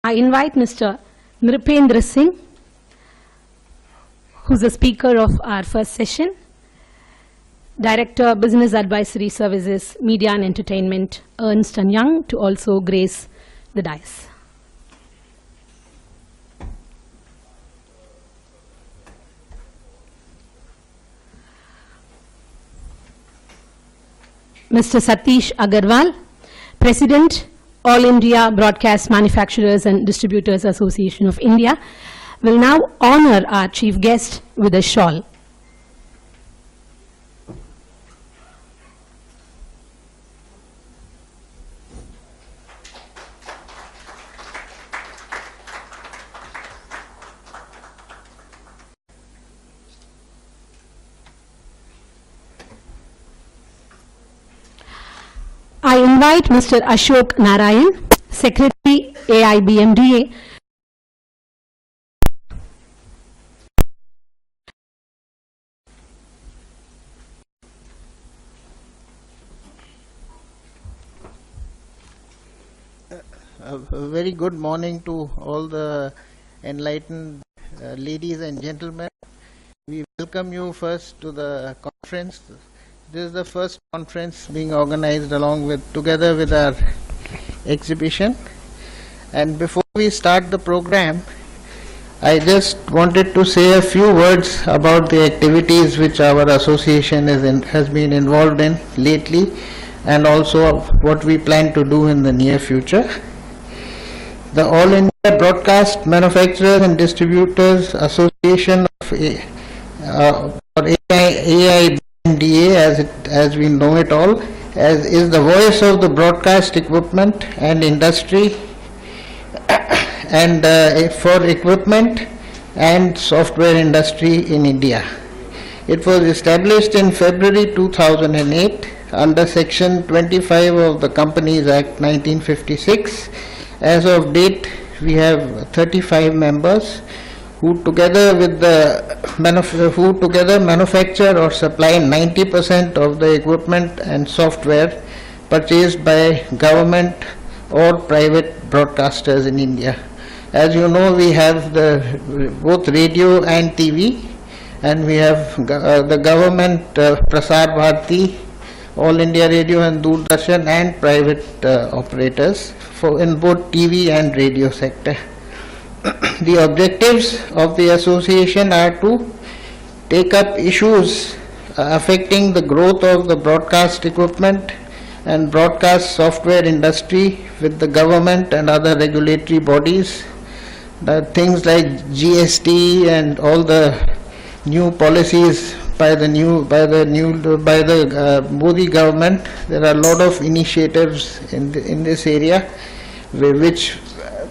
I invite Mr. Nripendra Singh, who's the speaker of our first session, Director, Business Advisory Services, Media and Entertainment, Ernst & Young, to also grace the dais. Mr. Satish Agarwal, President, All India Broadcast Manufacturers and Distributors Association of India, will now honor our chief guest with a shawl. I invite Mr. Ashok Narayan, Secretary, AIBMDA, A very good morning to all the enlightened ladies and gentlemen. We welcome you first to the conference. This is the first conference being organized together with our exhibition. And before we start the program, I just wanted to say a few words about the activities which our association has been involved in lately, and also what we plan to do in the near future. The All India Broadcast Manufacturers and Distributors Association of AIBMDA, as we know it all, is the voice of the broadcast equipment and industry, and for equipment and software industry in India. It was established in February 2008 under Section 25 of the Companies Act 1956. As of date, we have 35 members who together manufacture or supply 90% of the equipment and software purchased by government or private broadcasters in India. As you know, we have both radio and TV, and we have the government Prasar Bharati, All India Radio and Doordarshan, and private operators in both TV and radio sector. The objectives of the association are to take up issues affecting the growth of the broadcast equipment and broadcast software industry with the government and other regulatory bodies. Things like GST and all the new policies by the Modi government. There are a lot of initiatives in this area which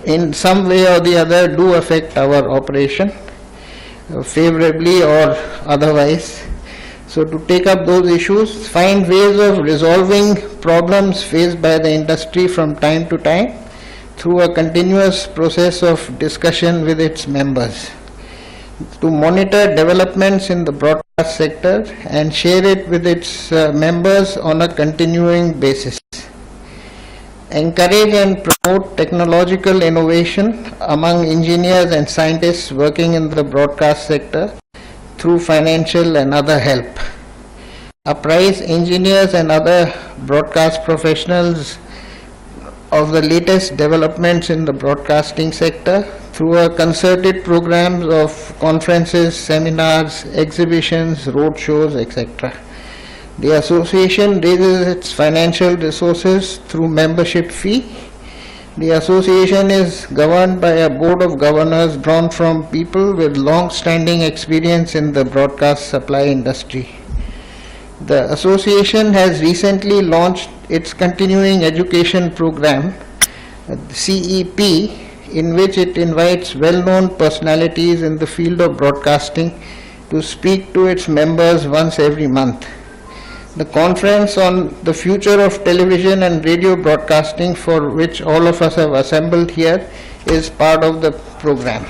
in some way or the other do affect our operation favorably or otherwise. So to take up those issues, find ways of resolving problems faced by the industry from time to time through a continuous process of discussion with its members, to monitor developments in the broadcast sector and share it with its members on a continuing basis. Encourage and promote technological innovation among engineers and scientists working in the broadcast sector through financial and other help. Apprise engineers and other broadcast professionals of the latest developments in the broadcasting sector through a concerted programs of conferences, seminars, exhibitions, road shows, etc. The association raises its financial resources through membership fee. The association is governed by a board of governors drawn from people with long-standing experience in the broadcast supply industry. The association has recently launched its continuing education program, CEP, in which it invites well-known personalities in the field of broadcasting to speak to its members once every month. The conference on the future of television and radio broadcasting, for which all of us have assembled here, is part of the program.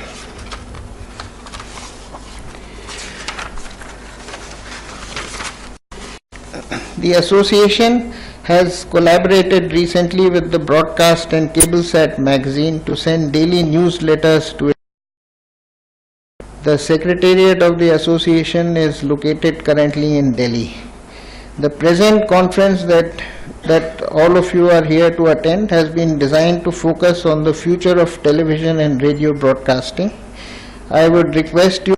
The association has collaborated recently with the Broadcast and Cablesat magazine to send daily newsletters to it. The Secretariat of the association is located currently in Delhi. The present conference that all of you are here to attend has been designed to focus on the future of television and radio broadcasting. I would request you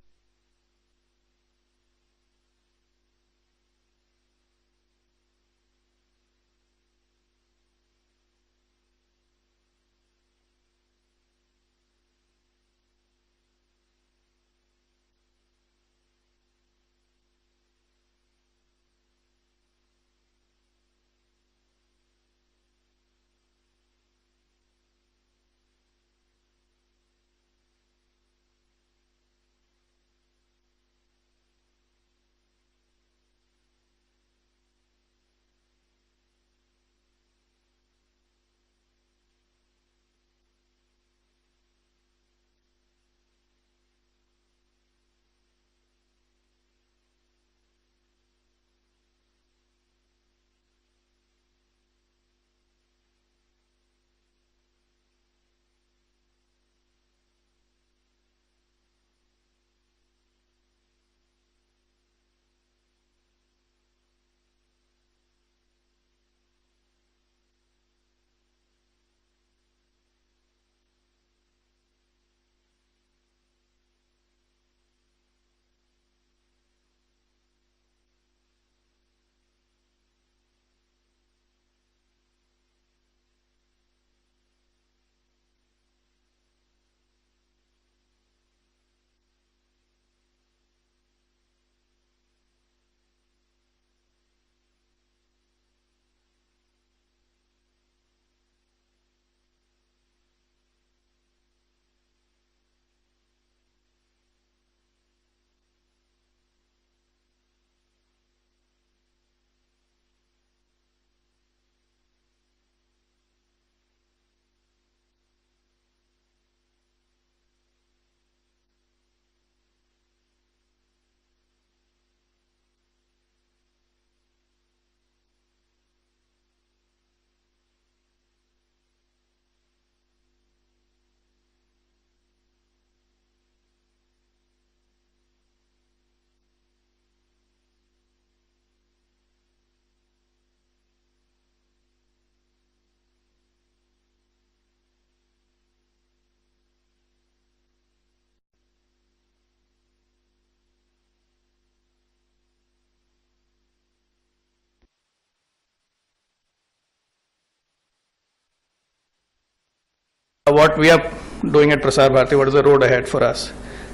what we are doing at Prasar Bharati, what is the road ahead for us.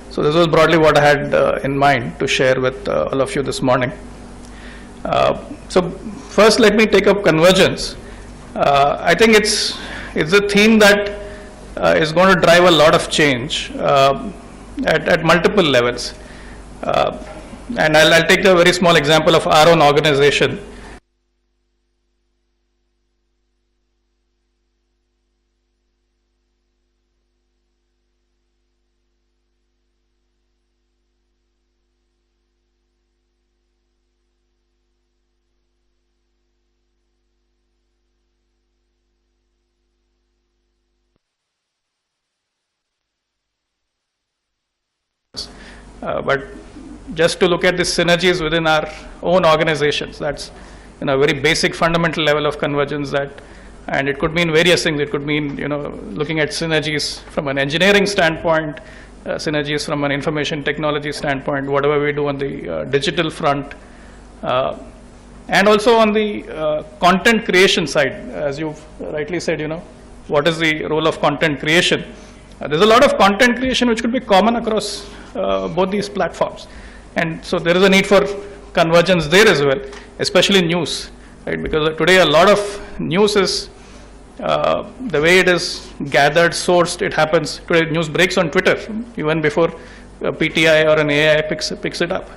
So this was broadly what I had in mind to share with all of you this morning. So first let me take up convergence. I think it's a theme that is going to drive a lot of change at multiple levels. And I'll take a very small example of our own organization. But just to look at the synergies within our own organizations, that's a very basic fundamental level of convergence and it could mean various things. It could mean looking at synergies from an engineering standpoint, synergies from an information technology standpoint, whatever we do on the digital front, and also on the content creation side, as you've rightly said, what is the role of content creation? There's a lot of content creation which could be common across both these platforms, and so there is a need for convergence there as well, especially news, right? Because today a lot of news is the way it is gathered, sourced. It happens today. News breaks on Twitter even before a PTI or an AI picks it up,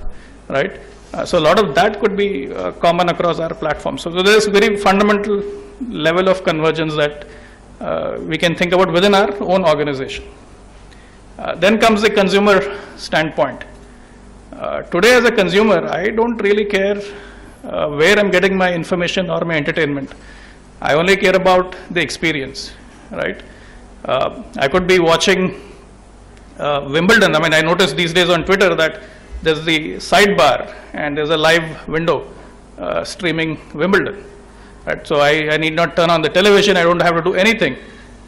right? So a lot of that could be common across our platform. So there is very fundamental level of convergence that we can think about within our own organization. Then comes the consumer standpoint. Today as a consumer, I don't really care where I'm getting my information or my entertainment. I only care about the experience, right? I could be watching Wimbledon. I mean, I noticed these days on Twitter that there's the sidebar and there's a live window streaming Wimbledon. Right? So I need not turn on the television. I don't have to do anything.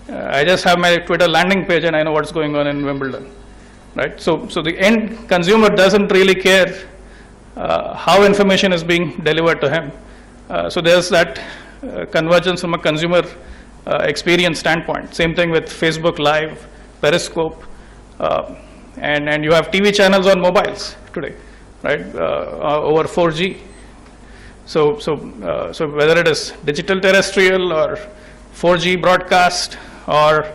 I just have my Twitter landing page and I know what's going on in Wimbledon. Right? So the end consumer doesn't really care how information is being delivered to him. So there's that convergence from a consumer experience standpoint. Same thing with Facebook Live, Periscope, and you have TV channels on mobiles today, right? Over 4G. So whether it is digital terrestrial or 4G broadcast or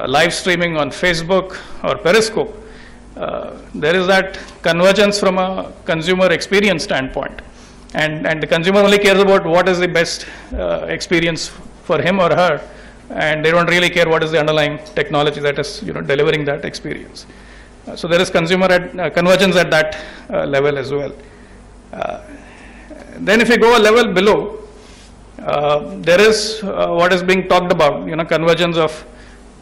live streaming on Facebook or Periscope, there is that convergence from a consumer experience standpoint. And the consumer only cares about what is the best experience for him or her, and they don't really care what is the underlying technology that is delivering that experience. So there is consumer convergence at that level as well. Then if you go a level below, there is what is being talked about, convergence of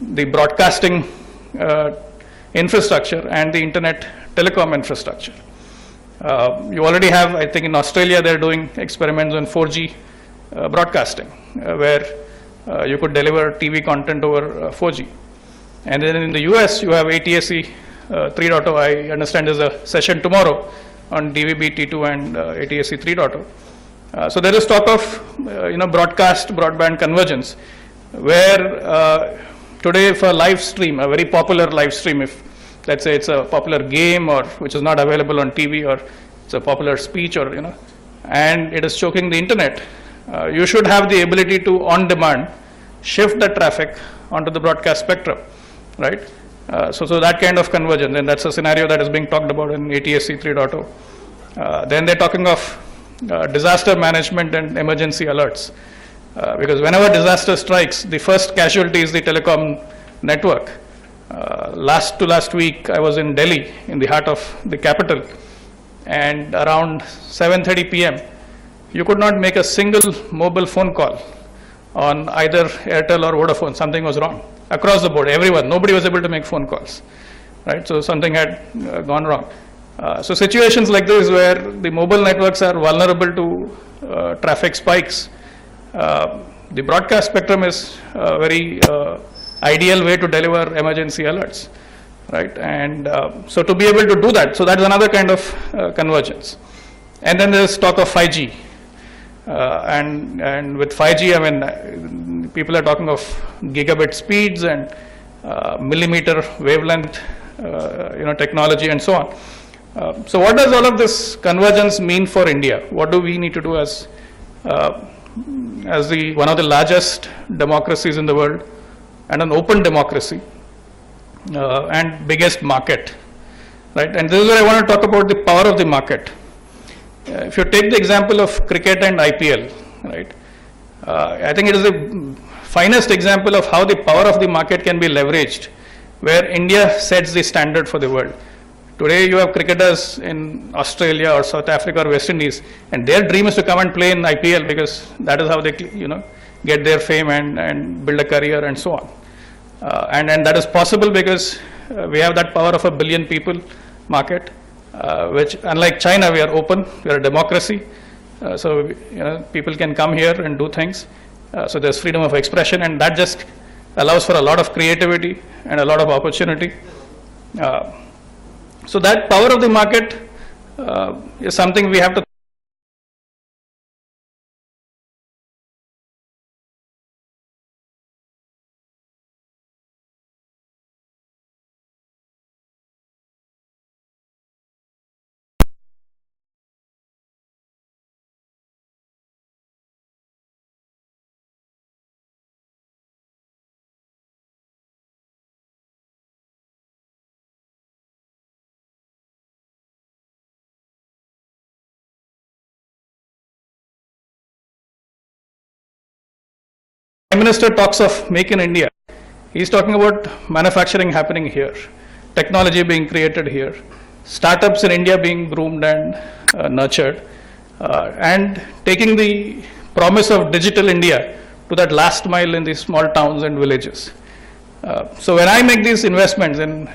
the broadcasting infrastructure and the internet telecom infrastructure. You already have, I think in Australia, they're doing experiments on 4G broadcasting, where you could deliver TV content over 4G. And then in the US, you have ATSC 3.0. I understand there's a session tomorrow on DVB T2 and ATSC 3.0. So there is talk of broadcast broadband convergence, where today if a live stream, a very popular live stream, if let's say it's a popular game or which is not available on TV, or it's a popular speech, or and it is choking the internet, you should have the ability to on demand shift the traffic onto the broadcast spectrum, right? So that kind of convergence, and that's a scenario that is being talked about in ATSC 3.0. Then they're talking of disaster management and emergency alerts, because whenever disaster strikes, the first casualty is the telecom network. Last week, I was in Delhi, in the heart of the capital, and around 7:30 p.m., you could not make a single mobile phone call on either Airtel or Vodafone. Something was wrong across the board. Everyone, nobody was able to make phone calls, right? So something had gone wrong. So situations like this, where the mobile networks are vulnerable to traffic spikes, the broadcast spectrum is very ideal way to deliver emergency alerts, right? And so to be able to do that, so that's another kind of convergence. And then there's talk of 5G, and with 5G, I mean, people are talking of gigabit speeds and millimeter wavelength, technology and so on. So what does all of this convergence mean for India? What do we need to do as one of the largest democracies in the world, and an open democracy, and biggest market, right? And this is where I want to talk about the power of the market. If you take the example of cricket and IPL, right, I think it is the finest example of how the power of the market can be leveraged, where India sets the standard for the world. Today you have cricketers in Australia or South Africa or West Indies, and their dream is to come and play in IPL, because that is how they get their fame and build a career and so on. And that is possible because we have that power of a billion people market, which, unlike China, we are open, we are a democracy. So people can come here and do things. So there's freedom of expression, and that just allows for a lot of creativity and a lot of opportunity. So that power of the market is something we have to Prime Minister talks of Make in India. He's talking about manufacturing happening here, technology being created here, startups in India being groomed and nurtured, and taking the promise of digital India to that last mile in these small towns and villages. So when I make these investments in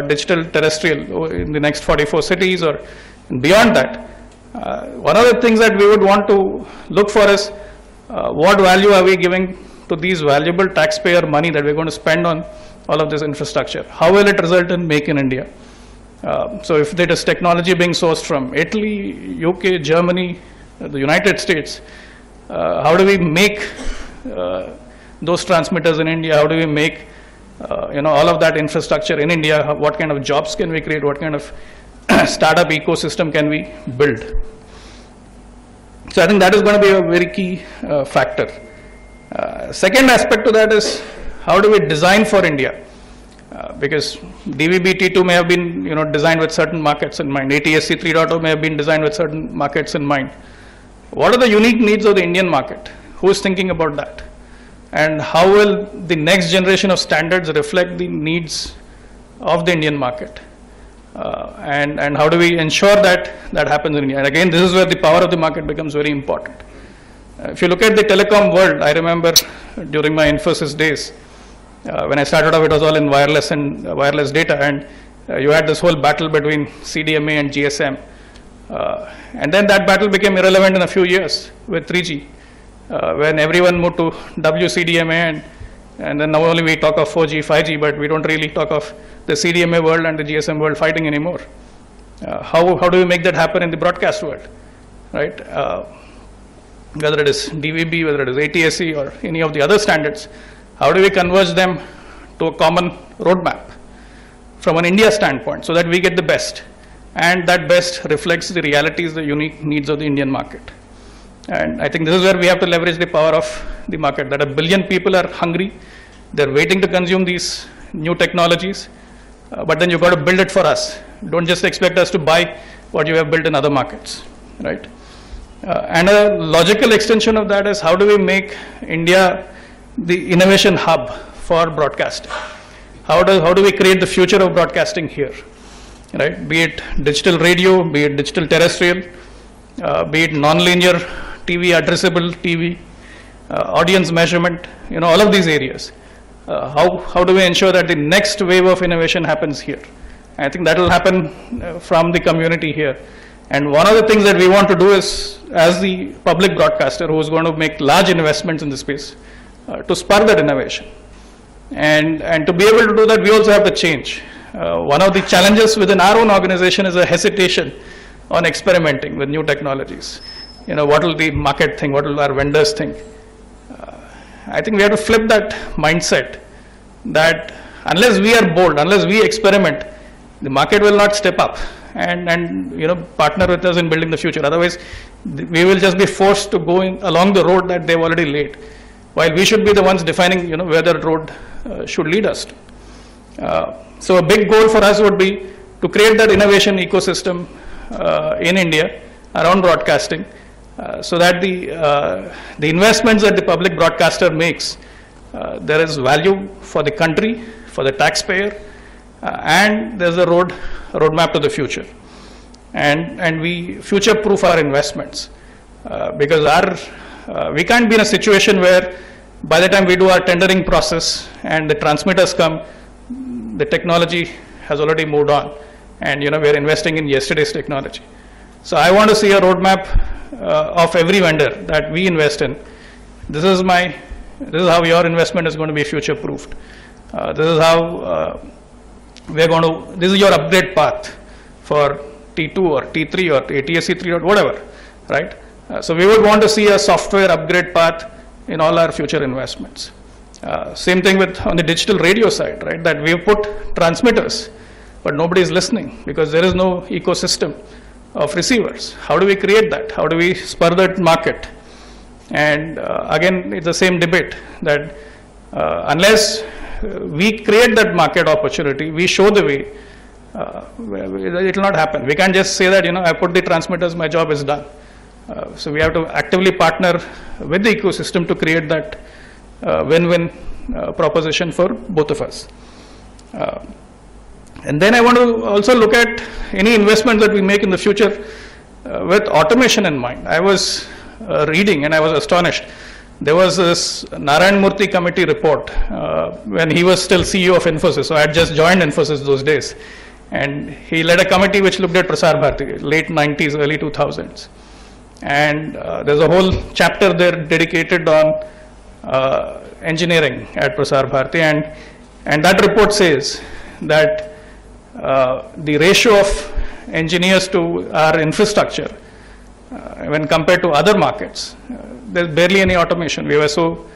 digital terrestrial in the next 44 cities or beyond that, one of the things that we would want to look for is what value are we giving to these valuable taxpayer money that we're going to spend on all of this infrastructure? How will it result in Make in India? So if there is technology being sourced from Italy, UK, Germany, the United States, how do we make those transmitters in India? How do we make all of that infrastructure in India? What kind of jobs can we create? What kind of startup ecosystem can we build? So I think that is going to be a very key factor. Second aspect to that is how do we design for India? Because DVB-T2 may have been designed with certain markets in mind. ATSC 3.0 may have been designed with certain markets in mind. What are the unique needs of the Indian market? Who is thinking about that? And how will the next generation of standards reflect the needs of the Indian market? And how do we ensure that that happens in India? And again, this is where the power of the market becomes very important. If you look at the telecom world, I remember during my Infosys days, when I started off, it was all in wireless and wireless data, and you had this whole battle between CDMA and GSM. And then that battle became irrelevant in a few years with 3G, when everyone moved to WCDMA, and then now only we talk of 4G, 5G, but we don't really talk of the CDMA world and the GSM world fighting anymore. How do we make that happen in the broadcast world, right? Whether it is DVB, whether it is ATSC or any of the other standards, how do we converge them to a common roadmap from an India standpoint so that we get the best, and that best reflects the realities, the unique needs of the Indian market? And I think this is where we have to leverage the power of the market, that 1 billion people are hungry, they're waiting to consume these new technologies, but then you've got to build it for us. Don't just expect us to buy what you have built in other markets, right? And a logical extension of that is how do we make India the innovation hub for broadcasting? How do we create the future of broadcasting here, right? Be it digital radio, be it digital terrestrial, be it non-linear TV, addressable TV, audience measurement, all of these areas. How do we ensure that the next wave of innovation happens here? I think that will happen from the community here. And one of the things that we want to do is, as the public broadcaster who is going to make large investments in this space, to spur that innovation. And to be able to do that, we also have to change. One of the challenges within our own organization is a hesitation on experimenting with new technologies. What will the market think? What will our vendors think? I think we have to flip that mindset that unless we are bold, unless we experiment, the market will not step up and partner with us in building the future. Otherwise, we will just be forced to go along the road that they've already laid, while we should be the ones defining where the road should lead us to. So a big goal for us would be to create that innovation ecosystem in India around broadcasting, so that the investments that the public broadcaster makes, there is value for the country, for the taxpayer, and there's a roadmap to the future. And we future-proof our investments, because we can't be in a situation where by the time we do our tendering process and the transmitters come, the technology has already moved on, and we're investing in yesterday's technology. So I want to see a roadmap of every vendor that we invest in. This is how your investment is going to be future proofed. This is how this is your upgrade path for T2 or T3 or ATSC 3 or whatever, right? So we would want to see a software upgrade path in all our future investments. Same thing on the digital radio side, right? That we've put transmitters, but nobody is listening because there is no ecosystem of receivers. How do we create that? How do we spur that market? And again, it's the same debate that unless we create that market opportunity, we show the way, it will not happen. We can't just say that, I put the transmitters, my job is done. So we have to actively partner with the ecosystem to create that win-win proposition for both of us. And then I want to also look at any investment that we make in the future. with automation in mind. I was reading and I was astonished. There was this Narayan Murthy committee report when he was still CEO of Infosys. So I had just joined Infosys those days. And he led a committee which looked at Prasar Bharati, late 90s, early 2000s. And there's a whole chapter there dedicated on engineering at Prasar Bharati. And that report says that the ratio of engineers to our infrastructure, when compared to other markets, there's barely any automation. We were so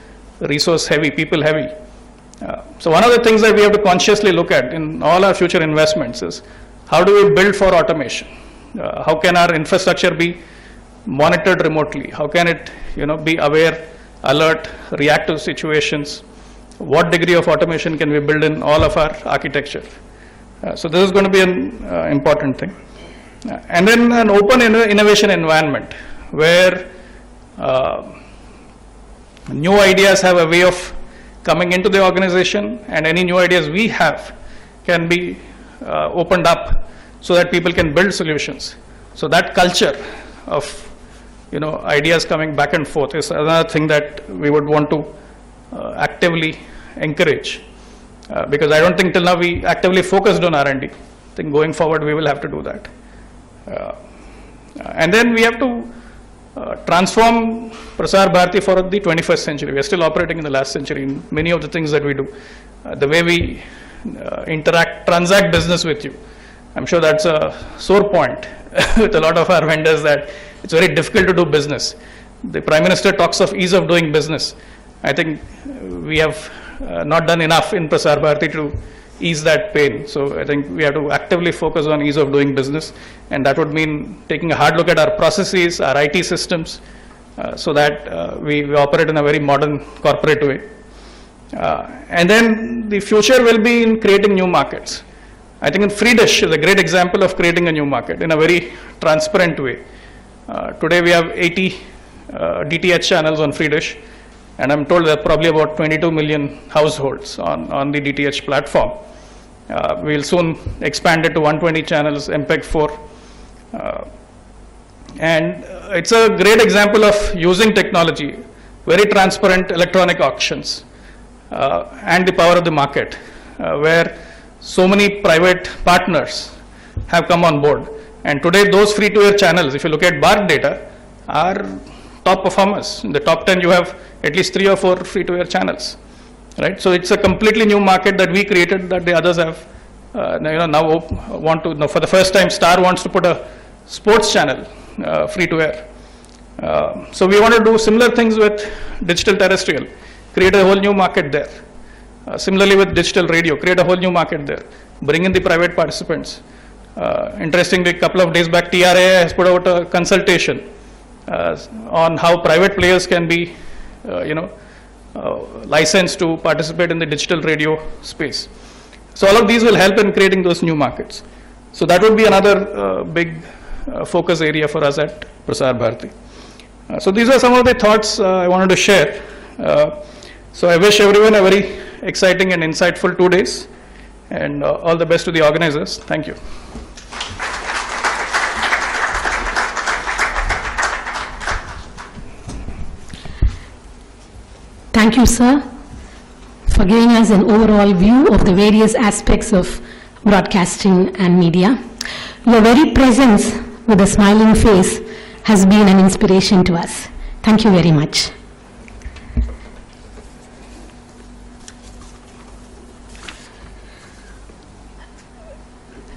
resource heavy, people heavy. So one of the things that we have to consciously look at in all our future investments is how do we build for automation? How can our infrastructure be monitored remotely? How can it, be aware, alert, react to situations? What degree of automation can we build in all of our architecture? So this is going to be an important thing. And then an open innovation environment where new ideas have a way of coming into the organization, and any new ideas we have can be opened up so that people can build solutions. So that culture of ideas coming back and forth is another thing that we would want to actively encourage, because I don't think till now we actively focused on R&D. I think going forward we will have to do that. And then we have to transform Prasar Bharati for the 21st century. We are still operating in the last century in many of the things that we do. The way we transact business with you. I'm sure that's a sore point with a lot of our vendors, that it's very difficult to do business. The Prime Minister talks of ease of doing business. I think we have not done enough in Prasar Bharati to ease that pain. So I think we have to actively focus on ease of doing business, and that would mean taking a hard look at our processes, our IT systems, so that we operate in a very modern corporate way. And then the future will be in creating new markets. I think in free dish is a great example of creating a new market in a very transparent way. Today we have 80 DTH channels on free dish, and I'm told there are probably about 22 million households on the DTH platform. We'll soon expand it to 120 channels, MPEG-4. And it's a great example of using technology, very transparent electronic auctions, and the power of the market, where so many private partners have come on board. And today those free-to-air channels, if you look at BARC data, are top performers. In the top 10 you have at least 3 or 4 free-to-air channels, right? So it's a completely new market that we created that the others have now want to. For the first time, Star wants to put a sports channel free-to-air. So we want to do similar things with digital terrestrial, create a whole new market there. Similarly with digital radio, create a whole new market there, bring in the private participants. Interestingly, a couple of days back, TRA has put out a consultation on how private players can be licensed to participate in the digital radio space. So all of these will help in creating those new markets. So that would be another big focus area for us at Prasar Bharati. So these are some of the thoughts I wanted to share. So I wish everyone a very exciting and insightful 2 days, and all the best to the organizers. Thank you. Thank you, sir, for giving us an overall view of the various aspects of broadcasting and media. Your very presence with a smiling face has been an inspiration to us. Thank you very much.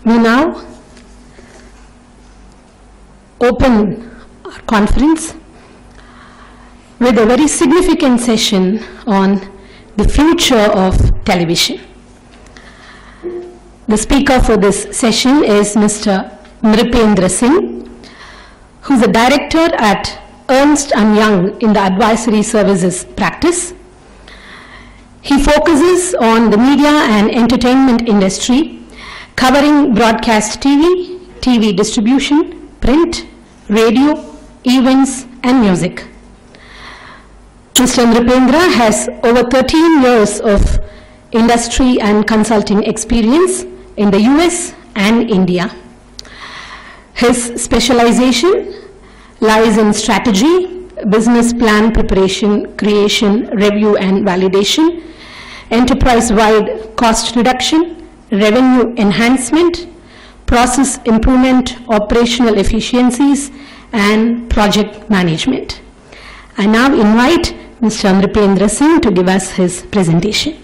We now open our conference with a very significant session on the future of television. The speaker for this session is Mr. Nripendra Singh, who's a director at Ernst & Young in the advisory services practice. He focuses on the media and entertainment industry, covering broadcast TV, TV distribution, print, radio, events, and music. Mr. Nripendra has over 13 years of industry and consulting experience in the US and India. His specialization lies in strategy, business plan preparation, creation, review and validation, enterprise-wide cost reduction, revenue enhancement, process improvement, operational efficiencies, and project management. I now invite Mr. Nripendra Singh to give us his presentation.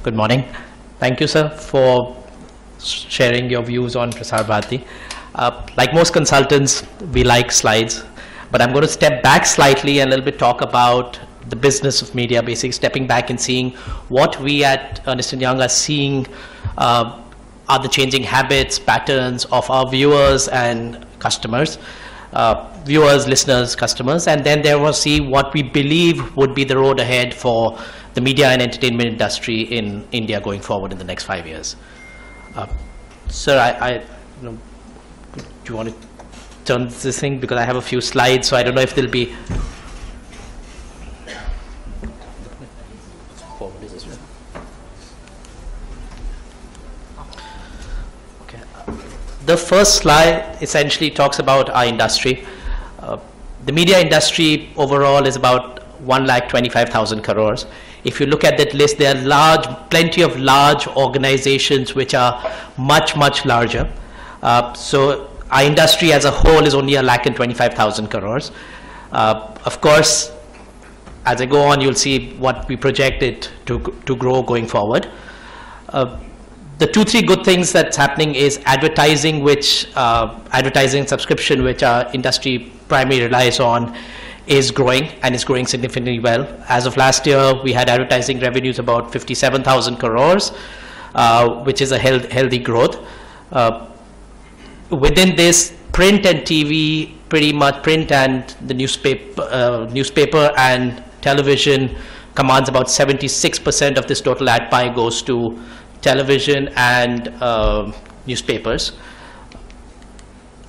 Good morning. Thank you, sir, for sharing your views on Prasar Bharati. Like most consultants, we like slides, but I'm going to step back slightly and a little bit talk about the business of media, basically stepping back and seeing what we at Ernst & Young are seeing are the changing habits, patterns of our viewers and customers, viewers, listeners, customers, and then there we'll see what we believe would be the road ahead for the media and entertainment industry in India going forward in the next 5 years. Sir, do you want to turn this thing, because I have a few slides, so I don't know if there'll be. Okay. The first slide essentially talks about our industry. The media industry overall is about 1,25,000 crores. If you look at that list, there are plenty of large organizations which are much, much larger. So our industry as a whole is only 1,25,000 crores. Of course, as I go on, you'll see what we project it to grow going forward. The 2-3 good things that's happening is advertising, advertising subscription, which our industry primarily relies on, is growing and is growing significantly well. As of last year, we had advertising revenues about 57,000 crores, which is a healthy growth. Within this, print and TV, pretty much print and the newspaper and television commands about 76% of this total ad pie goes to television and newspapers.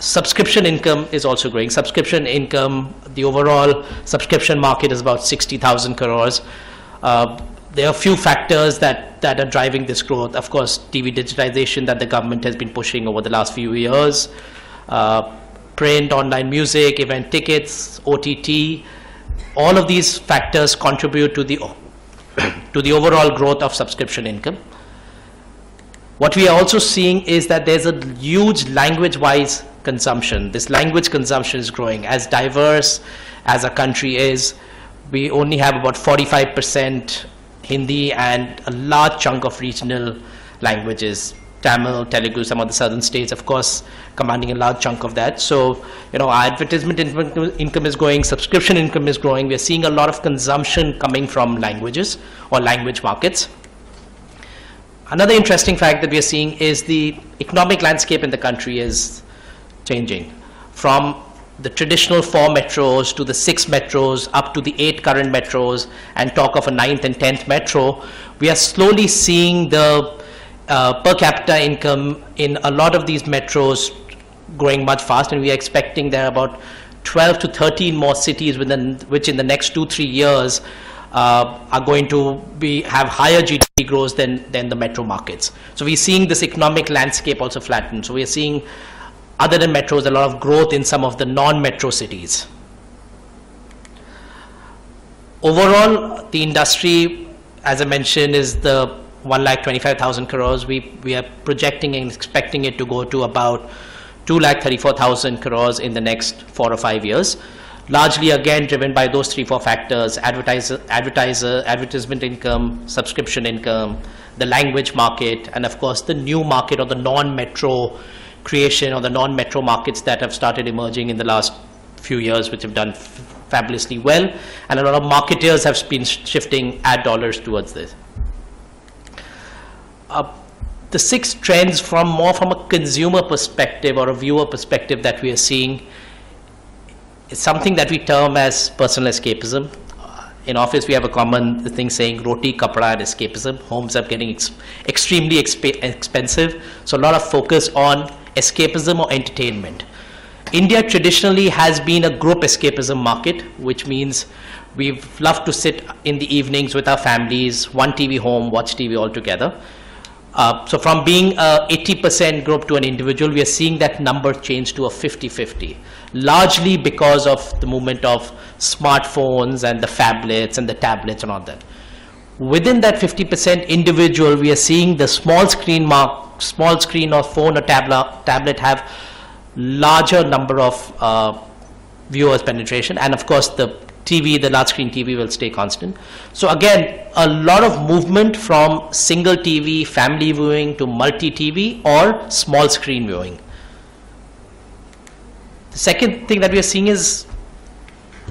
Subscription income is also growing. Subscription income, the overall subscription market is about 60,000 crores. There are a few factors that are driving this growth. Of course, TV digitization that the government has been pushing over the last few years, print, online music, event tickets, OTT, all of these factors contribute to the overall growth of subscription income. What we are also seeing is that there's a huge language-wise consumption. This language consumption is growing. As diverse as a country is, we only have about 45% Hindi and a large chunk of regional languages, Tamil, Telugu, some of the southern states, of course, commanding a large chunk of that. So, our advertisement income is growing, subscription income is growing. We're seeing a lot of consumption coming from languages or language markets. Another interesting fact that we are seeing is the economic landscape in the country is changing. From the traditional 4 metros to the 6 metros, up to the 8 current metros, and talk of a 9th and 10th metro, we are slowly seeing the per capita income in a lot of these metros growing much fast, and we are expecting there are about 12 to 13 more cities which in the next 2-3 years are going to have higher GDP growth than the metro markets. So we're seeing this economic landscape also flatten. So we're seeing, other than metros, a lot of growth in some of the non-metro cities. Overall, the industry, as I mentioned, is the 1,25,000 crores. We are projecting and expecting it to go to about 2,34,000 crores in the next 4 or 5 years. largely again driven by those 3-4 factors: advertisement income, subscription income, the language market, and of course the new market or the non-metro creation or the non-metro markets that have started emerging in the last few years, which have done fabulously well, and a lot of marketers have been shifting ad dollars towards this. The 6 trends from a consumer perspective or a viewer perspective that we are seeing is something that we term as personal escapism. In office, we have a common thing saying roti, kapda, and escapism. Homes are getting extremely expensive, so a lot of focus on escapism or entertainment. India traditionally has been a group escapism market, which means we've loved to sit in the evenings with our families, one TV home, watch TV all together. So from being a 80% group to an individual, we are seeing that number change to a 50-50, largely because of the movement of smartphones and the phablets and the tablets and all that. Within that 50% individual, we are seeing the small screen or phone or tablet have larger number of viewers penetration, and of course the TV, the large screen TV will stay constant. So again, a lot of movement from single TV, family viewing to multi-TV or small screen viewing. The second thing that we are seeing is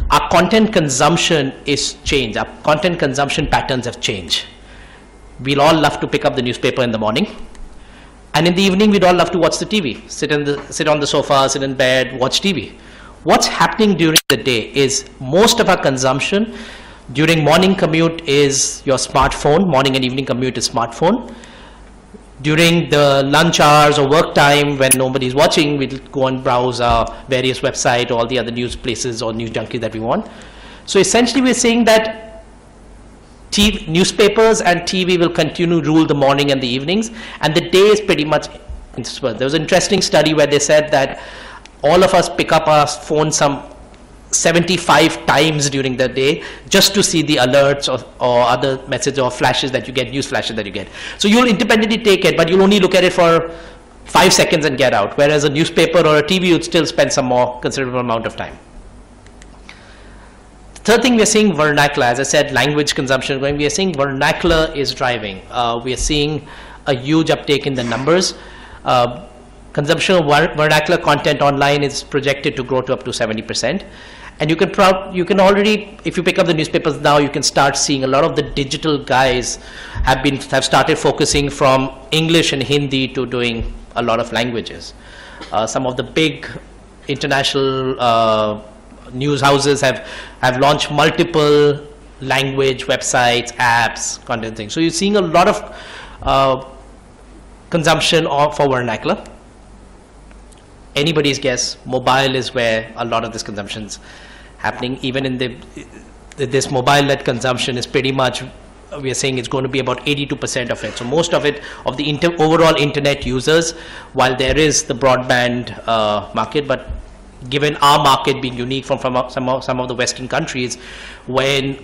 our content consumption is changed. Our content consumption patterns have changed. We'll all love to pick up the newspaper in the morning, and in the evening we'd all love to watch the TV, sit on the sofa, sit in bed, watch TV. What's happening during the day is most of our consumption during morning commute is your smartphone. Morning and evening commute is smartphone. During the lunch hours or work time when nobody's watching, we'll go and browse our various websites, all the other news places or news junkies that we want. So essentially we're saying that newspapers and TV will continue to rule the morning and the evenings, and the day is pretty much interspersed. There was an interesting study where they said that all of us pick up our phone some 75 times during the day just to see the alerts or other messages or flashes that you get, news flashes that you get. So you'll independently take it, but you'll only look at it for 5 seconds and get out, whereas a newspaper or a TV you'd still spend some more considerable amount of time. The third thing, we are seeing vernacular. As I said, language consumption is going. We are seeing vernacular is driving. We are seeing a huge uptake in the numbers. Consumption of vernacular content online is projected to grow to up to 70%. And you can already, if you pick up the newspapers now, you can start seeing a lot of the digital guys have started focusing from English and Hindi to doing a lot of languages. Some of the big international news houses have launched multiple language websites, apps, content things. So you're seeing a lot of consumption for vernacular. Anybody's guess, mobile is where a lot of this consumption is happening. Even in this mobile-led consumption is pretty much, we are saying it's going to be about 82% of it. So most of it, of the overall internet users, while there is the broadband market, but given our market being unique from some of the Western countries, when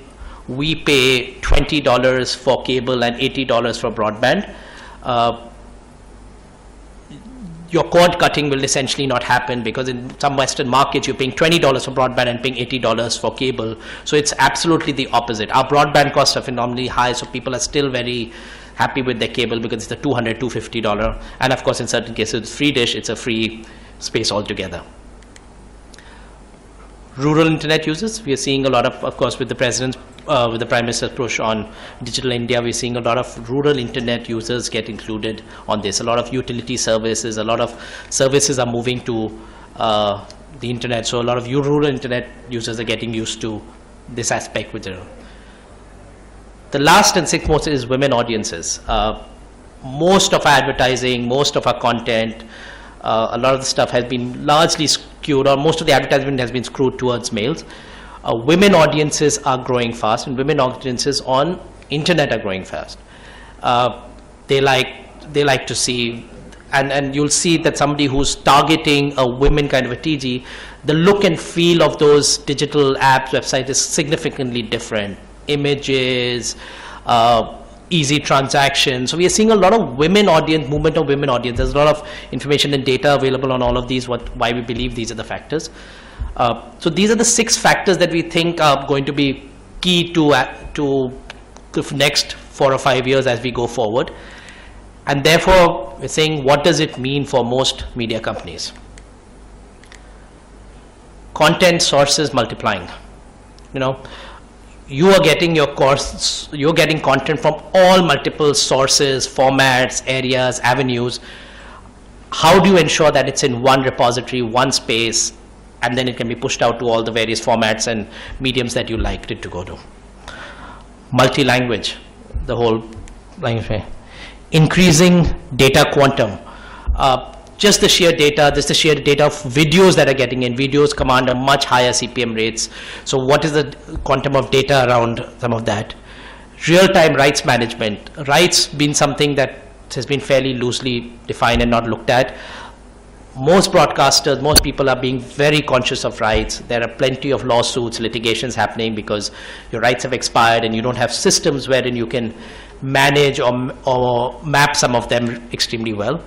we pay $20 for cable and $80 for broadband, your cord cutting will essentially not happen, because in some Western markets you're paying $20 for broadband and paying $80 for cable. So it's absolutely the opposite. Our broadband costs are phenomenally high, so people are still very happy with their cable because it's the $200, $250, and of course in certain cases it's free dish, it's a free space altogether. Rural internet users, we are seeing a lot of course, with the Prime Minister's push on Digital India, we're seeing a lot of rural internet users get included on this. A lot of utility services, a lot of services are moving to the internet. So a lot of rural internet users are getting used to this aspect with it. The last and sixth most is women audiences. Most of our advertising, most of our content, a lot of the stuff has been largely skewed, or most of the advertisement has been skewed towards males. Women audiences are growing fast, and women audiences on internet are growing fast. They like to see, and you'll see that somebody who's targeting a women kind of a TG, the look and feel of those digital apps, websites is significantly different. Images, easy transactions. So we are seeing a lot of women audience, movement of women audience. There's a lot of information and data available on all of these, why we believe these are the factors. So these are the 6 factors that we think are going to be key to the next 4 or 5 years as we go forward. And therefore, we're saying, what does it mean for most media companies? Content sources multiplying. You know, you are getting your course, you're getting content from all multiple sources, formats, areas, avenues. How do you ensure that it's in one repository, one space, and then it can be pushed out to all the various formats and mediums that you like it to go to? Multi-language, the whole language. Increasing data quantum. Just the sheer data of videos that are getting in. Videos command a much higher CPM rates. So what is the quantum of data around some of that? Real-time rights management. Rights being something that has been fairly loosely defined and not looked at. Most broadcasters, most people are being very conscious of rights. There are plenty of lawsuits, litigations happening because your rights have expired and you don't have systems wherein you can manage or map some of them extremely well.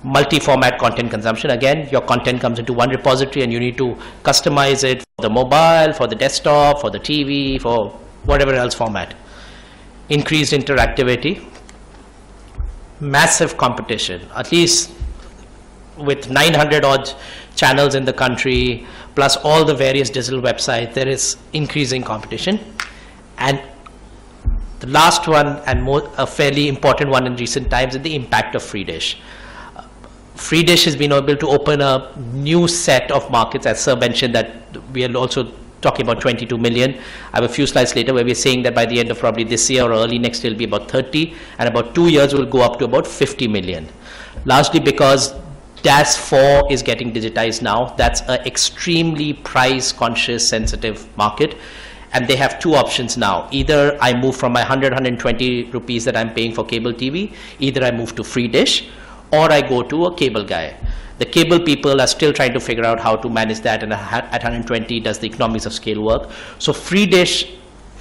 Multi-format content consumption. Again, your content comes into one repository and you need to customize it for the mobile, for the desktop, for the TV, for whatever else format. Increased interactivity. Massive competition. At least with 900 odd channels in the country, plus all the various digital websites, there is increasing competition. And the last one, and a fairly important one in recent times, is the impact of free dish. Free dish has been able to open a new set of markets, as Sir mentioned, that we are also talking about 22 million. I have a few slides later where we're saying that by the end of probably this year or early next year, it'll be about 30, and about 2 years will go up to about 50 million. Largely because DAS 4 is getting digitized now. That's an extremely price conscious, sensitive market. And they have 2 options now. Either I move from my 120 rupees that I'm paying for cable TV, either I move to free dish, or I go to a cable guy. The cable people are still trying to figure out how to manage that, and at 120, does the economies of scale work? So free dish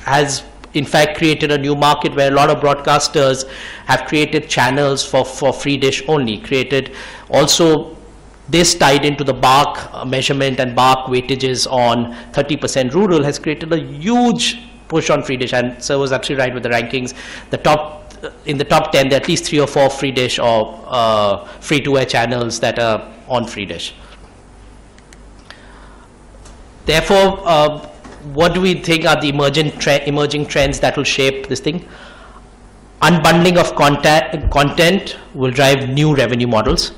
has in fact created a new market where a lot of broadcasters have created channels for free dish only, created also this tied into the BARC measurement and BARC weightages on 30% rural has created a huge push on free dish. And Sir was absolutely right with the rankings. In the top 10, there are at least 3 or 4 free dish or free-to-air channels that are on free dish. Therefore, what do we think are the emerging trends that will shape this thing? Unbundling of content will drive new revenue models.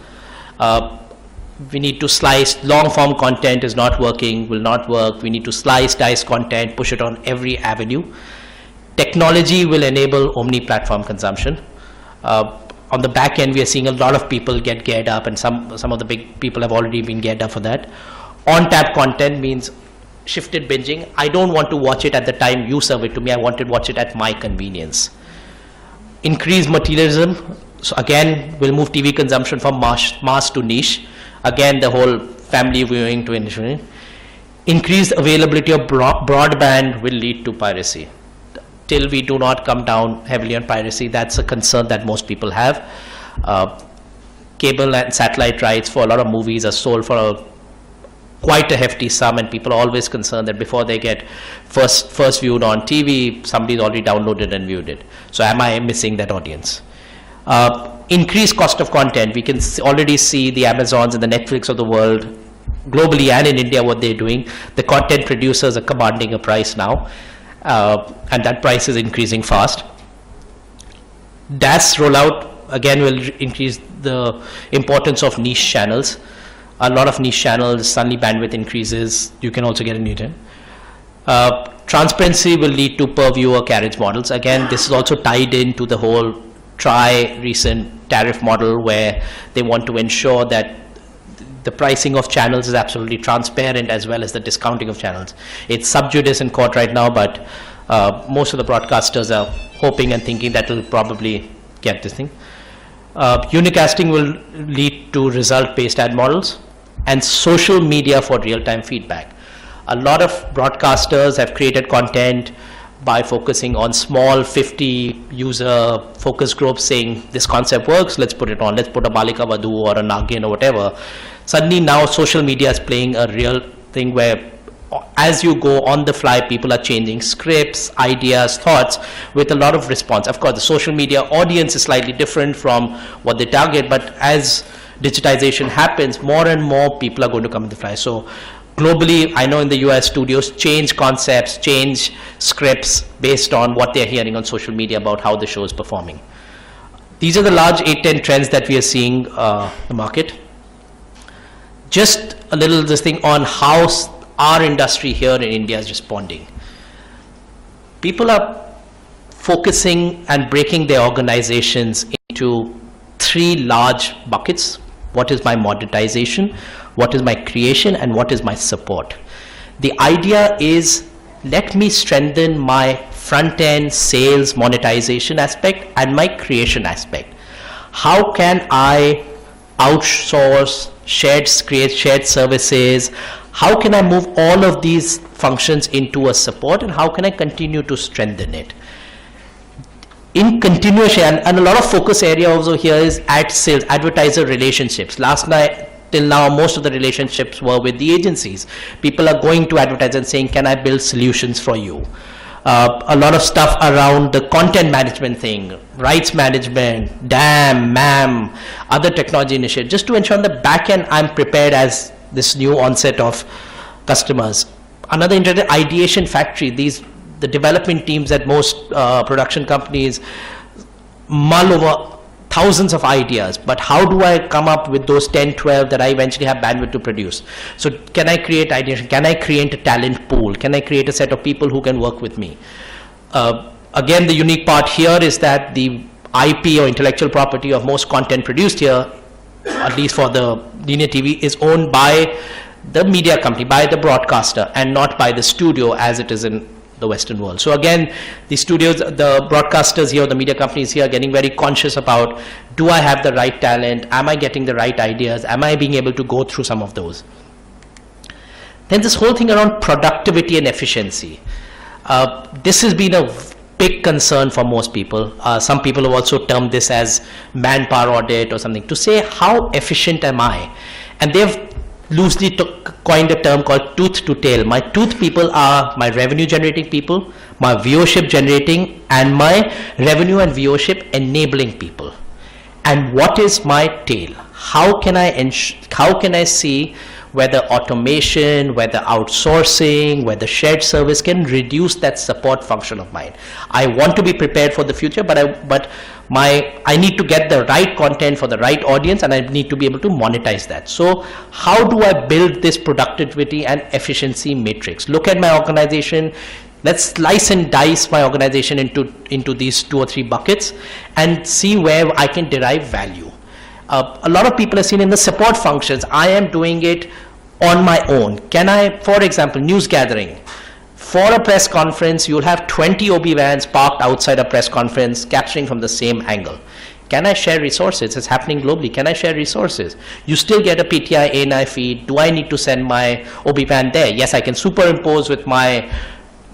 We need to slice long-form content is not working, will not work. We need to slice, dice content, push it on every avenue. Technology will enable omni-platform consumption. On the back end, we are seeing a lot of people get geared up, and some of the big people have already been geared up for that. On-tap content means shifted binging. I don't want to watch it at the time you serve it to me. I want to watch it at my convenience. Increased materialism. So again, we'll move TV consumption from mass to niche. Again, the whole family viewing to industry. Increased availability of broadband will lead to piracy. Till we do not come down heavily on piracy, that's a concern that most people have. Cable and satellite rights for a lot of movies are sold for quite a hefty sum, and people are always concerned that before they get first viewed on TV, somebody's already downloaded and viewed it. So am I missing that audience? Increased cost of content. We can already see the Amazons and the Netflix of the world, globally and in India, what they're doing. The content producers are commanding a price now, and that price is increasing fast. DAS rollout, again, will increase the importance of niche channels. A lot of niche channels, suddenly bandwidth increases. You can also get a new channel. Transparency will lead to per viewer carriage models. Again, this is also tied into the whole recent tariff model where they want to ensure that the pricing of channels is absolutely transparent as well as the discounting of channels. It's sub judice in court right now, but most of the broadcasters are hoping and thinking that will probably get this thing. Unicasting will lead to result-based ad models, and social media for real-time feedback. A lot of broadcasters have created content by focusing on small 50 user focus groups, saying this concept works, let's put it on, let's put a Balika Vadhu or a Nagin or whatever. Suddenly now social media is playing a real thing where as you go on the fly, people are changing scripts, ideas, thoughts with a lot of response. Of course, the social media audience is slightly different from what they target, but as digitization happens, more and more people are going to come in the fly. So globally, I know in the US, studios change concepts, change scripts based on what they're hearing on social media about how the show is performing. These are the large 8-10 trends that we are seeing the market. Just a little this thing on how our industry here in India is responding. People are focusing and breaking their organizations into 3 large buckets. What is my monetization? What is my creation? And what is my support? The idea is, let me strengthen my front-end sales monetization aspect and my creation aspect. How can I outsource, create shared services? How can I move all of these functions into a support, and how can I continue to strengthen it? In continuation, and a lot of focus area also here is ad sales, advertiser relationships. Last night till now, most of the relationships were with the agencies. People are going to advertisers and saying, can I build solutions for you? A lot of stuff around the content management thing, rights management, DAM, MAM, other technology initiatives, just to ensure on the back end I'm prepared as this new onset of customers. Another interesting ideation factory, the development teams at most production companies mull over thousands of ideas, but how do I come up with those 10, 12 that I eventually have bandwidth to produce? So can I create ideation? Can I create a talent pool? Can I create a set of people who can work with me? Again, the unique part here is that the IP or intellectual property of most content produced here, at least for the linear TV, is owned by the media company, by the broadcaster, and not by the studio as it is in the Western world. So again, the studios, the broadcasters here, the media companies here are getting very conscious about, do I have the right talent? Am I getting the right ideas? Am I being able to go through some of those? Then this whole thing around productivity and efficiency. This has been a big concern for most people. Some people have also termed this as manpower audit or something, to say how efficient am I? And they've loosely coined a term called tooth to tail. My tooth people are my revenue generating people, my viewership generating, and my revenue and viewership enabling people. And what is my tail? How can I see whether automation, whether outsourcing, whether shared service can reduce that support function of mine? I want to be prepared for the future, but I need to get the right content for the right audience, and I need to be able to monetize that. So how do I build this productivity and efficiency matrix? Look at my organization. Let's slice and dice my organization into these 2 or 3 buckets and see where I can derive value. A lot of people are seen in the support functions. I am doing it on my own. Can I, for example, news gathering. For a press conference, you'll have 20 OB vans parked outside a press conference, capturing from the same angle. Can I share resources? It's happening globally. Can I share resources? You still get a PTI ANI feed. Do I need to send my OB van there? Yes, I can superimpose with my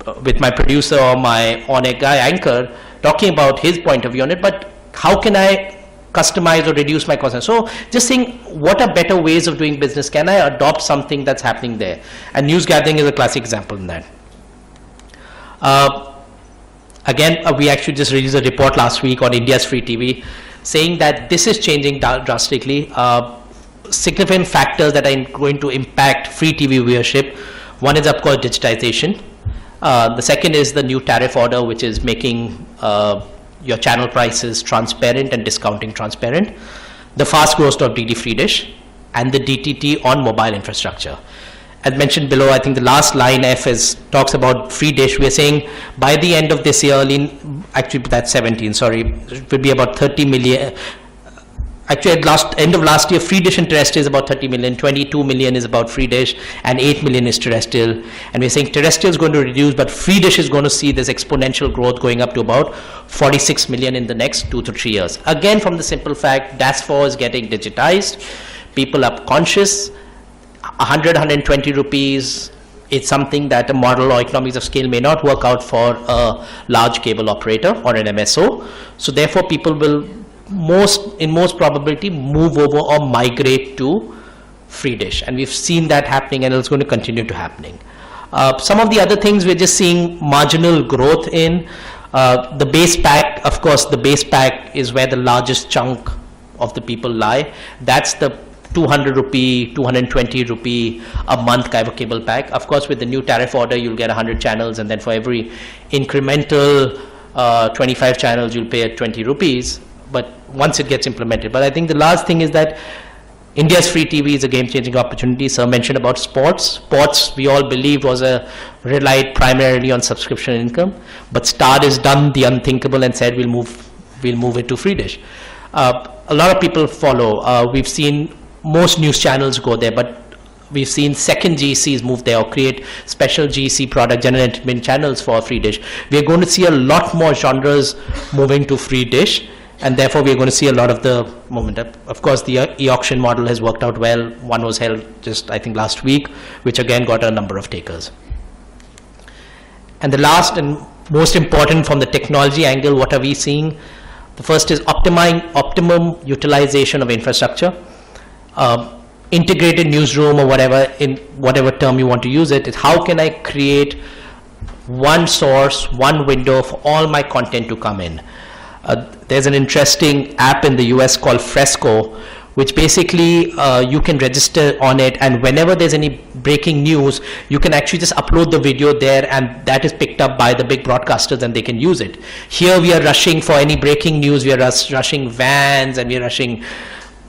producer or my on-air guy anchor talking about his point of view on it, but how can I customize or reduce my cost? So just think, what are better ways of doing business? Can I adopt something that's happening there? And news gathering is a classic example in that. Again, we actually just released a report last week on India's free TV saying that this is changing drastically. Significant factors that are going to impact free TV viewership. One is, of course, digitization. The second is the new tariff order, which is making your channel prices transparent and discounting transparent. The fast growth of DD free dish and the DTT on mobile infrastructure. As mentioned below, I think the last line F talks about free dish. We are saying by the end of this year, actually that's 17, sorry, it will be about 30 million. Actually, at end of last year, free dish and terrestrial is about 30 million, 22 million is about free dish, and 8 million is terrestrial. And we're saying terrestrial is going to reduce, but free dish is going to see this exponential growth going up to about 46 million in the next 2 to 3 years. Again, from the simple fact, DAS4 is getting digitized, people are conscious, 100, 120 rupees, it's something that a model or economies of scale may not work out for a large cable operator or an MSO. So therefore, people will in most probability move over or migrate to free dish, and we've seen that happening, and it's going to continue to happening. Some of the other things we're just seeing marginal growth in. The base pack, of course, the base pack is where the largest chunk of the people lie. That's the 200 rupee, 220 rupee a month kind of cable pack. Of course, with the new tariff order, you'll get 100 channels, and then for every incremental 25 channels, you'll pay at 20 rupees. But once it gets implemented. But I think the last thing is that India's free TV is a game-changing opportunity. Sir mentioned about sports. Sports, we all believed, relied primarily on subscription income. But Star has done the unthinkable and said we'll move it to free dish. A lot of people follow. We've seen most news channels go there, but we've seen second GCs move there or create special GC product, general entertainment channels for free dish. We're going to see a lot more genres moving to free dish, and therefore we're going to see a lot of the momentum. Of course, the e-auction model has worked out well. One was held just, I think, last week, which again got a number of takers. And the last and most important from the technology angle, what are we seeing? The first is optimum utilization of infrastructure. Integrated newsroom, or whatever, in whatever term you want to use it, is how can I create one source, one window for all my content to come in. There's an interesting app in the US called Fresco, which basically you can register on it, and whenever there's any breaking news, you can actually just upload the video there, and that is picked up by the big broadcasters and they can use it. Here we are rushing for any breaking news, we are rushing vans, and we are rushing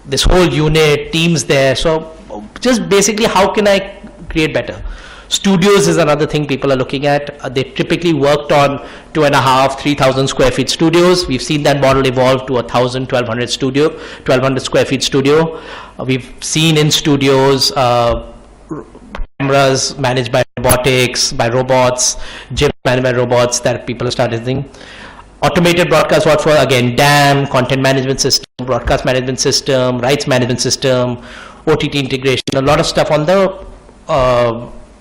this whole unit, teams there. So just basically, how can I create better? Studios is another thing people are looking at. They typically worked on 2.5, 3,000 square feet studios. We've seen that model evolve to 1,000, 1,200 square feet studio. We've seen in studios cameras managed by robotics, by robots, gyms managed by robots that people are starting to think. Automated broadcast workflow, again, DAM, content management system, broadcast management system, rights management system, OTT integration, a lot of stuff on the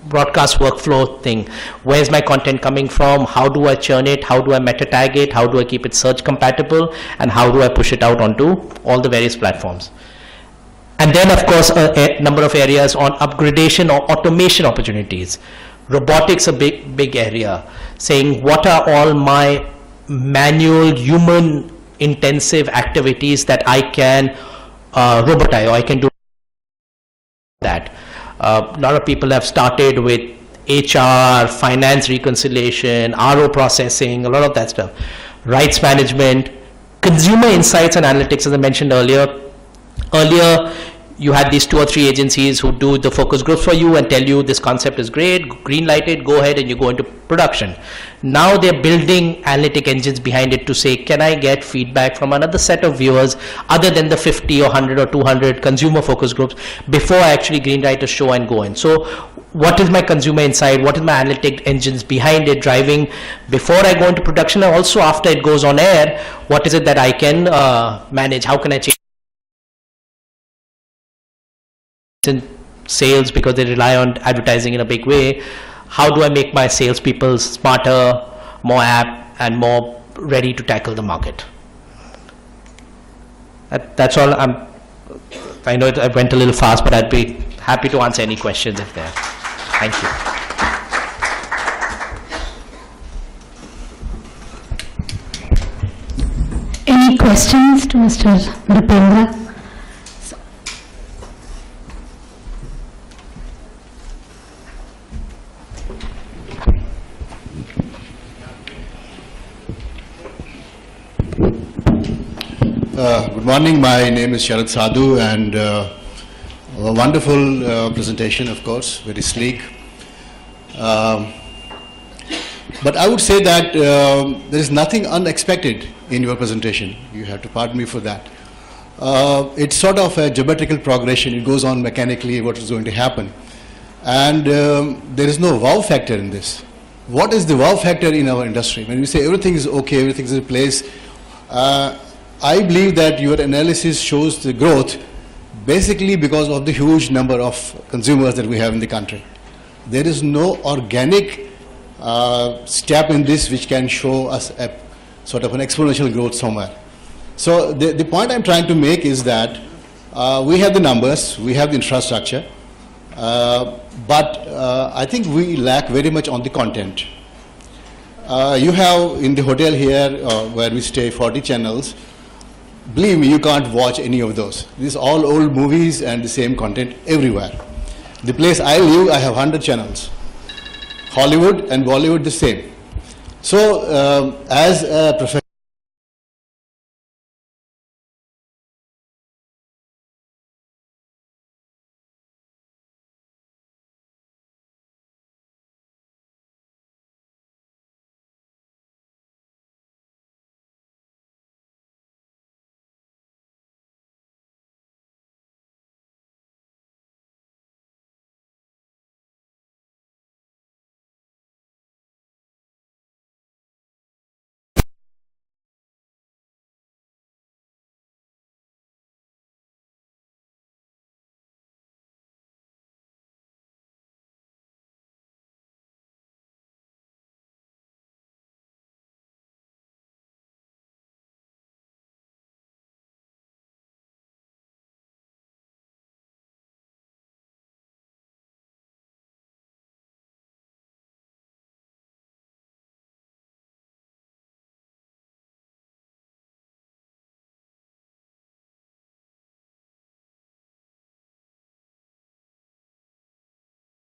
broadcast workflow thing. Where's my content coming from? How do I churn it? How do I meta tag it? How do I keep it search compatible? And how do I push it out onto all the various platforms? And then, of course, a number of areas on upgradation or automation opportunities. Robotics, a big area, saying what are all my manual, human intensive activities that I can robotize, or I can do that. A lot of people have started with HR, finance reconciliation, RO processing, a lot of that stuff. Rights management, consumer insights and analytics, as I mentioned earlier. Earlier, you had these 2 or 3 agencies who do the focus groups for you and tell you this concept is great, green light it, go ahead, and you go into production. Now they're building analytic engines behind it to say, can I get feedback from another set of viewers other than the 50 or 100 or 200 consumer focus groups before I actually green light a show and go in. So what is my consumer insight? What is my analytic engines behind it driving before I go into production, and also after it goes on air? What is it that I can manage? How can I change in sales, because they rely on advertising in a big way? How do I make my salespeople smarter, more apt, and more ready to tackle the market? That's all. I know I went a little fast, but I'd be happy to answer any questions if there are. Thank you. Any questions to Mr. Nripendra? Good morning, my name is Sharad Sadhu, and a wonderful presentation, of course, very sleek. But I would say that there is nothing unexpected in your presentation. You have to pardon me for that. It's sort of a geometrical progression. It goes on mechanically, what is going to happen. And there is no wow factor in this. What is the wow factor in our industry? When we say everything is okay, everything is in place, I believe that your analysis shows the growth basically because of the huge number of consumers that we have in the country. There is no organic step in this which can show us a sort of an exponential growth somewhere. So the point I'm trying to make is that We have the numbers, we have the infrastructure, but I think we lack very much on the content. You have in the hotel here where we stay 40 channels. Believe me, you can't watch any of those. These are all old movies and the same content everywhere. The place I live, I have 100 channels. Hollywood and Bollywood the same. So as a professional,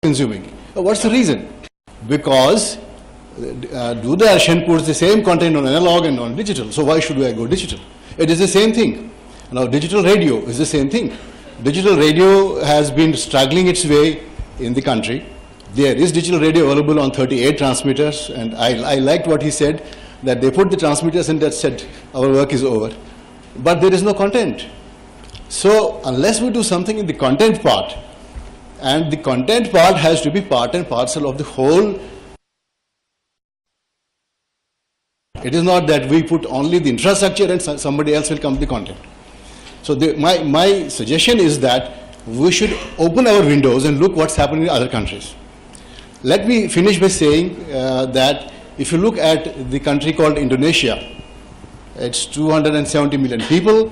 consuming. What's the reason? Because Doordarshan puts the same content on analog and on digital, so why should I go digital? It is the same thing. Now digital radio is the same thing. Digital radio has been struggling its way in the country. There is digital radio available on 38 transmitters, and I liked what he said, that they put the transmitters and that said our work is over. But there is no content. So unless we do something in the content part, and the content part has to be part and parcel of the whole. It is not that we put only the infrastructure and somebody else will come to the content. So my suggestion is that we should open our windows and look what's happening in other countries. Let me finish by saying that if you look at the country called Indonesia, it's 270 million people.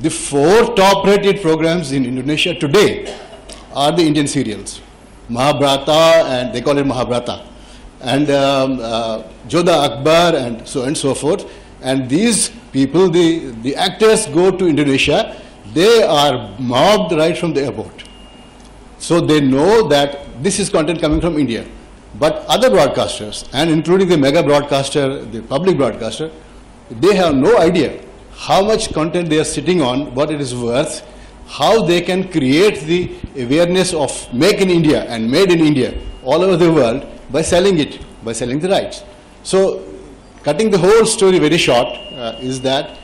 The 4 top rated programs in Indonesia today are the Indian serials, Mahabharata, and they call it Mahabharata, and Jodha Akbar, and so forth. And these people, the actors go to Indonesia, they are mobbed right from the airport. So they know that this is content coming from India. But other broadcasters, and including the mega broadcaster, the public broadcaster, they have no idea how much content they are sitting on, what it is worth, how they can create the awareness of make in India and made in India all over the world by selling it, by selling the rights. So cutting the whole story very short is that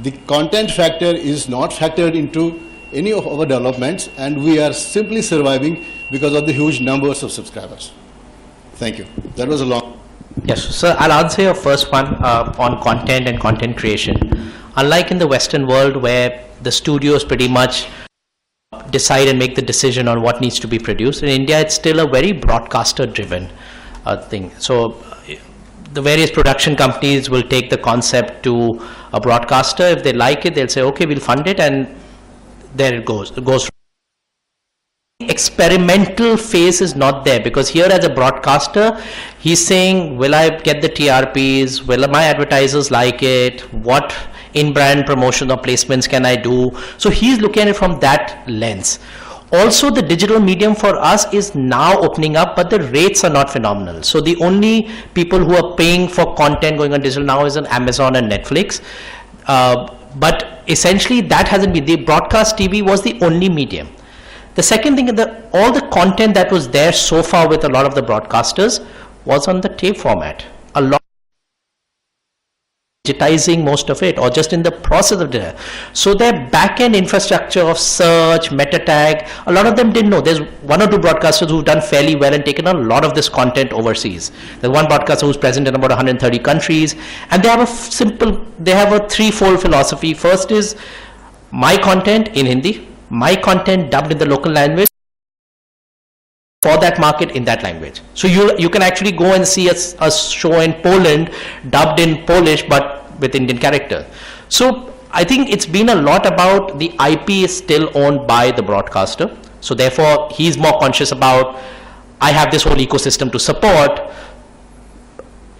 the content factor is not factored into any of our developments, and we are simply surviving because of the huge numbers of subscribers. Thank you. That was a long. Yes, so I'll answer your first one on content and content creation. Unlike in the Western world where the studios pretty much decide and make the decision on what needs to be produced, in India it's still a very broadcaster driven thing. So the various production companies will take the concept to a broadcaster. If they like it, they'll say, okay, we'll fund it, and there it goes. Experimental phase is not there, because here as a broadcaster, he's saying, will I get the TRPs? Will my advertisers like it? What in-brand promotion or placements can I do? So he's looking at it from that lens. Also, the digital medium for us is now opening up, but the rates are not phenomenal. So the only people who are paying for content going on digital now is on Amazon and Netflix. But essentially that hasn't been, the broadcast TV was the only medium. The second thing is that all the content that was there so far with a lot of the broadcasters was on the tape format. A lot digitizing most of it, or just in the process of it. So their back-end infrastructure of search, meta tag, a lot of them didn't know. There's 1 or 2 broadcasters who've done fairly well and taken a lot of this content overseas. There's one broadcaster who's present in about 130 countries, and they have a threefold philosophy. First is my content in Hindi, my content dubbed in the local language for that market in that language. So you can actually go and see a show in Poland dubbed in Polish but with Indian character. So I think it's been a lot about the IP is still owned by the broadcaster. So therefore, he's more conscious about, I have this whole ecosystem to support.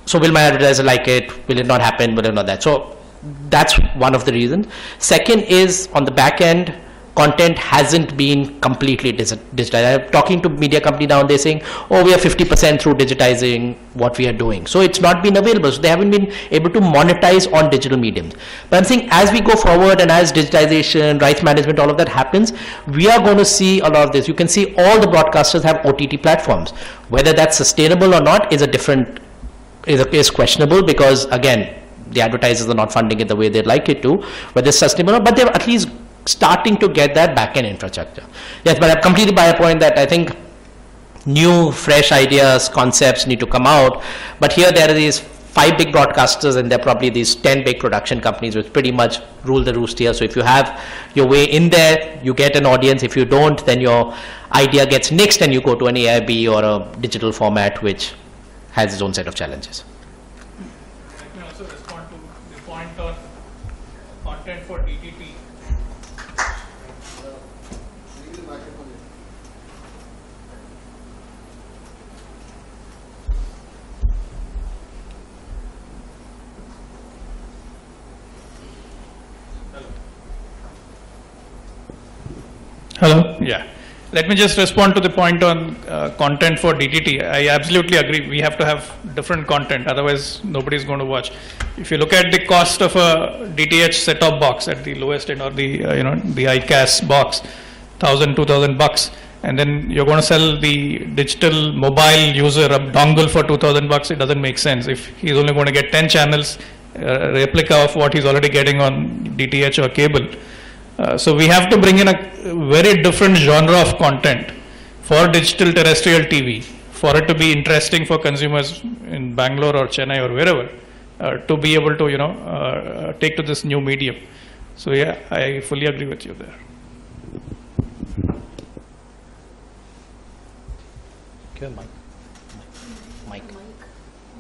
So will my advertiser like it? Will it not happen? Will it not that? So that's one of the reasons. Second is on the back end, content hasn't been completely digitized. I'm talking to media company now and they're saying, oh, we are 50% through digitizing what we are doing. So it's not been available. So they haven't been able to monetize on digital mediums. But I'm saying as we go forward and as digitization, rights management, all of that happens, we are going to see a lot of this. You can see all the broadcasters have OTT platforms. Whether that's sustainable or not is a different, is questionable, because again, the advertisers are not funding it the way they'd like it to, whether it's sustainable or not, but they're at least starting to get that back-end infrastructure. Yes, but I'm completely by a point that I think new, fresh ideas, concepts need to come out. But here there are these 5 big broadcasters and there are probably these 10 big production companies which pretty much rule the roost here. So if you have your way in there, you get an audience. If you don't, then your idea gets nixed and you go to an AIB or a digital format which has its own set of challenges. Let me also respond to the point on content for DTT. Hello? Yeah. Let me just respond to the point on content for DTT. I absolutely agree. We have to have different content, otherwise nobody is going to watch. If you look at the cost of a DTH set-top box at the lowest end, or the the ICAS box, $1,000-2,000, and then you're going to sell the digital mobile user a dongle for $2,000, it doesn't make sense. If he's only going to get 10 channels, a replica of what he's already getting on DTH or cable. So we have to bring in a very different genre of content for digital terrestrial TV, for it to be interesting for consumers in Bangalore or Chennai or wherever, to be able to take to this new medium. So yeah, I fully agree with you there. Good, Mike.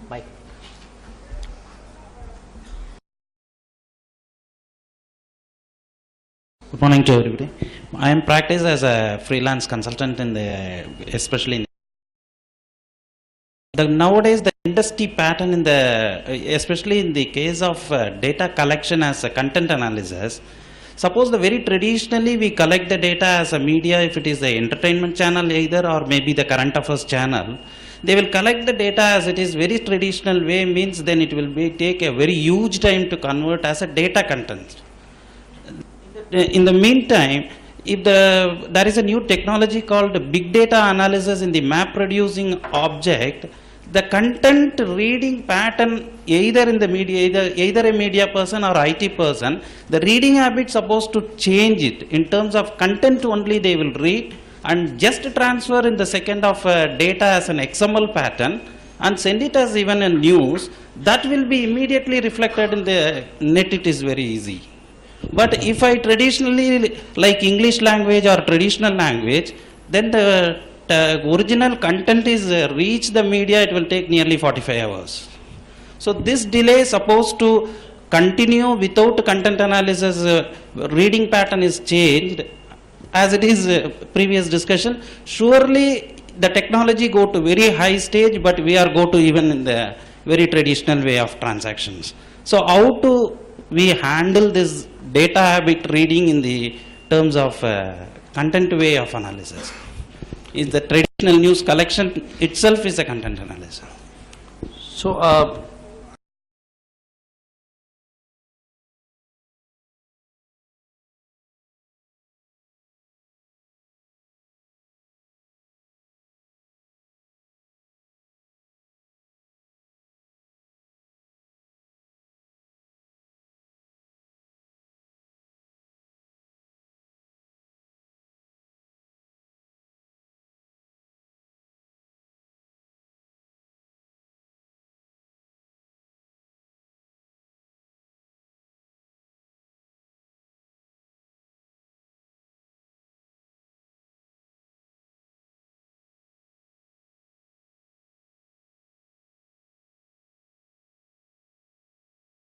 Mike. Good morning to everybody. I am practiced as a freelance consultant in the, especially in the, nowadays the industry pattern in the, especially in the case of data collection as a content analysis. Suppose the very traditionally we collect the data as a media, if it is the entertainment channel either or maybe the current affairs channel, they will collect the data as it is very traditional way, means then it will be take a very huge time to convert as a data content. In the meantime, if there is a new technology called big data analysis in the map producing object, the content reading pattern either in the media, either a media person or IT person, the reading habit supposed to change it. In terms of content only they will read and just transfer in the second of data as an XML pattern and send it as even a news, that will be immediately reflected in the net. It is very easy. But if I traditionally like English language or traditional language, then the original content is reach the media, it will take nearly 45 hours. So this delay is supposed to continue without content analysis, reading pattern is changed as it is previous discussion. Surely the technology go to very high stage, but we are go to even in the very traditional way of transactions. So how to we handle this data habit reading in the terms of content way of analysis? Is the traditional news collection itself is a content analysis. So